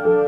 आतिफ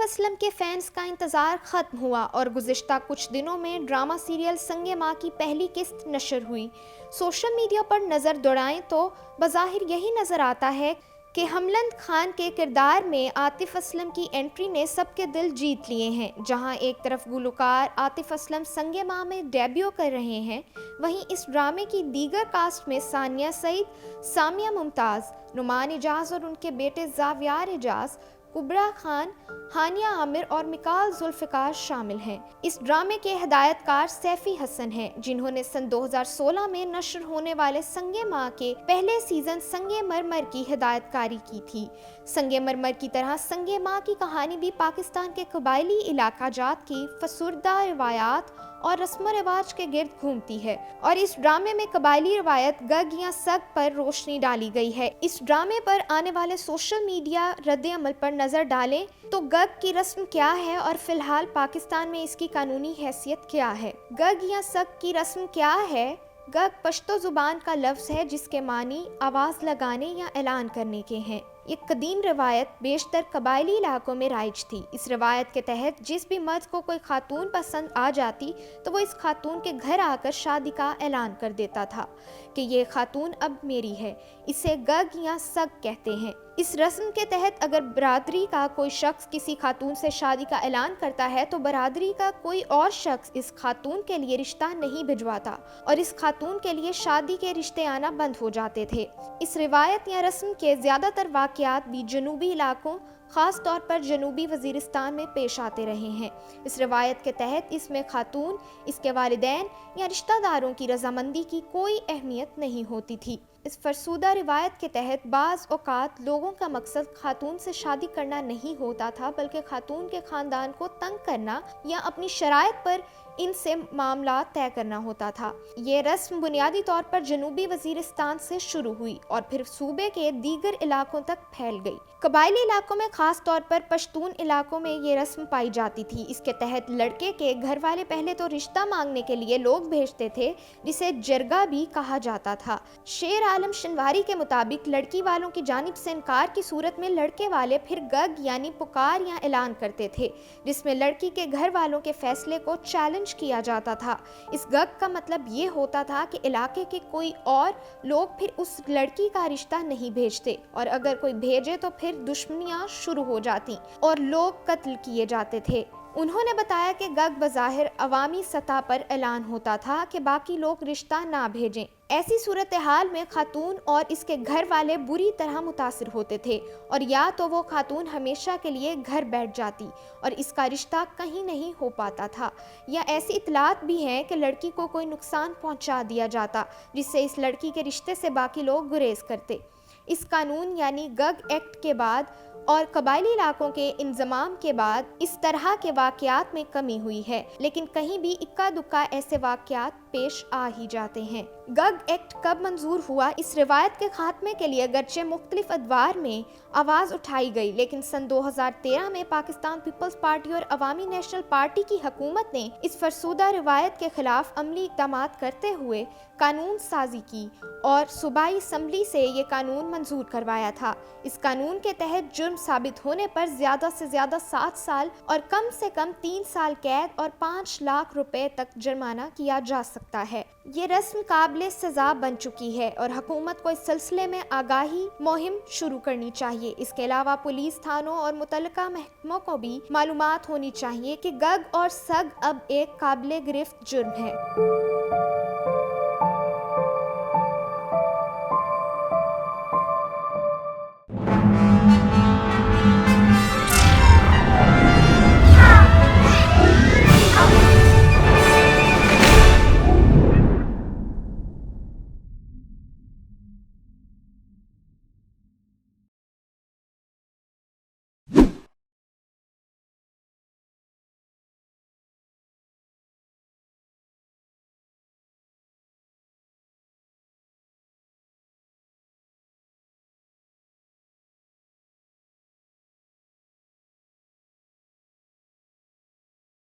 असलम के फैंस का इंतज़ार ख़त्म हुआ और गुज़िश्ता कुछ दिनों में ड्रामा सीरियल संगे माँ की पहली किस्त नशर हुई। सोशल मीडिया पर नज़र दौड़ाएं तो बज़ाहिर यही नज़र आता है कि हमलंद खान के किरदार में आतिफ असलम की एंट्री ने सबके दिल जीत लिए हैं। जहां एक तरफ गुलकार आतिफ असलम संगे माँ में डेब्यू कर रहे हैं, वहीं इस ड्रामे की दीगर कास्ट में सानिया सईद, सामिया मुमताज़, नुमान एजाज और उनके बेटे ज़ावियार एजाज, कुबरा खान, हानिया आमिर और मिकाल जुल्फ़िकार शामिल हैं। इस ड्रामे के हिदायतकार सैफी हसन हैं, जिन्होंने सन 2016 में नश्र होने वाले संगे माँ के पहले सीजन संगे मरमर की हिदायतकारी की थी। संगे मरमर की तरह संगे माँ की कहानी भी पाकिस्तान के कबायली इलाका जात की फसुर्दा रिवायात और रस्म रिवाज के गिर्द घूमती है और इस ड्रामे में कबायली रिवायत गग या सग पर रोशनी डाली गई है। इस ड्रामे पर आने वाले सोशल मीडिया रद्द अमल पर नजर डालें तो गग की रस्म क्या है और फिलहाल पाकिस्तान में इसकी कानूनी हैसियत क्या है। गग या सग की रस्म क्या है? गग पश्तो जुबान का लफ्ज़ है जिसके मानी आवाज़ लगाने या ऐलान करने के हैं। ये कदीम रवायत बेशतर कबायली इलाकों में राइज थी। इस रवायत के तहत जिस भी मर्द को कोई खातून पसंद आ जाती तो वो इस खातून के घर आकर शादी का ऐलान कर देता था कि ये खातून अब मेरी है। इसे गग या सग कहते हैं। इस रस्म के तहत अगर बरादरी का कोई शख्स किसी खातून से शादी का ऐलान करता है तो बरादरी का कोई और शख्स इस खातून के लिए रिश्ता नहीं भिजवाता और इस खातून के लिए शादी के रिश्ते आना बंद हो जाते थे। इस रिवायत या रस्म के ज़्यादातर वाक़यात भी जनूबी इलाकों, ख़ास तौर पर जनूबी वज़ीरिस्तान में पेश आते रहे हैं। इस रवायत के तहत इसमें खातून, इसके वालिदैन या रिश्तेदारों की रजामंदी की कोई अहमियत नहीं होती थी। इस फरसूदा रिवायत के तहत बाज़ औक़ात लोगों का मकसद खातून से शादी करना नहीं होता था, बल्कि खातून के ख़ानदान को तंग करना या अपनी शराइत पर इनसे मामला तय करना होता था। ये रस्म बुनियादी तौर पर जनूबी वज़ीरिस्तान से शुरू हुई और फिर सूबे के दीगर इलाकों तक फैल गई। कबायली इलाकों में ख़ास तौर पर पश्तून इलाकों में ये रस्म पाई जाती थी। इसके तहत लड़के के घर वाले पहले तो रिश्ता मांगने के लिए लोग भेजते थे, जिसे जरगा भी कहा जाता था। शेर आलम शनवारी के मुताबिक लड़की वालों की जानिब से इनकार की सूरत में लड़के वाले फिर गग यानी पुकार या ऐलान करते थे, जिसमें लड़की के घर वालों के फैसले को चैलेंज किया जाता था। इस गग का मतलब ये होता था कि इलाके के कोई और लोग फिर उस लड़की का रिश्ता नहीं भेजते और अगर कोई भेजे तो फिर दुश्मनियां शुरू हो जाती और लोग कत्ल किए जाते थे। उन्होंने बताया कि गग बज़ाहिर अवामी सतह पर ऐलान होता था कि बाकी लोग रिश्ता ना भेजें। ऐसी सूरत हाल में खातून और इसके घर वाले बुरी तरह मुतासिर होते थे और या तो वो खातून हमेशा के लिए घर बैठ जाती और इसका रिश्ता कहीं नहीं हो पाता था, या ऐसी इतलात भी हैं कि लड़की को कोई नुकसान पहुंचा दिया जाता जिससे इस लड़की के रिश्ते से बाकी लोग गुरेज करते। इस कानून यानी गग एक्ट के बाद और कबायली इलाकों के इंजमाम के बाद इस तरह के वाक़यात में कमी हुई है, लेकिन कहीं भी इक्का दुक्का ऐसे वाक़यात पेश आ ही जाते हैं। गग एक्ट कब मंजूर हुआ? इस रिवायत के खात्मे के लिए अगरचे मुख्तलिफ अदवार में आवाज़ उठाई गई, लेकिन सन 2013 में पाकिस्तान पीपल्स पार्टी और अवामी नेशनल पार्टी की हुकूमत ने इस फरसूदा रिवायत के खिलाफ अमली इक़दाम करते हुए कानून साजी की और सूबाई असम्बली से ये कानून मंजूर करवाया था। इस कानून के तहत जुर्म साबित होने पर ज़्यादा से ज़्यादा 7 साल और कम से कम 3 साल कैद और 5 लाख रुपए तक जुर्माना किया जा सकता है। ये रस्म काबिले सज़ा बन चुकी है और हुकूमत को इस सिलसिले में आगाही मुहिम शुरू करनी चाहिए। इसके अलावा पुलिस, थानों और मुतल्लिका महकमों को भी मालूमात होनी चाहिए कि गग और सग अब एक काबिले गिरफ्त जुर्म है।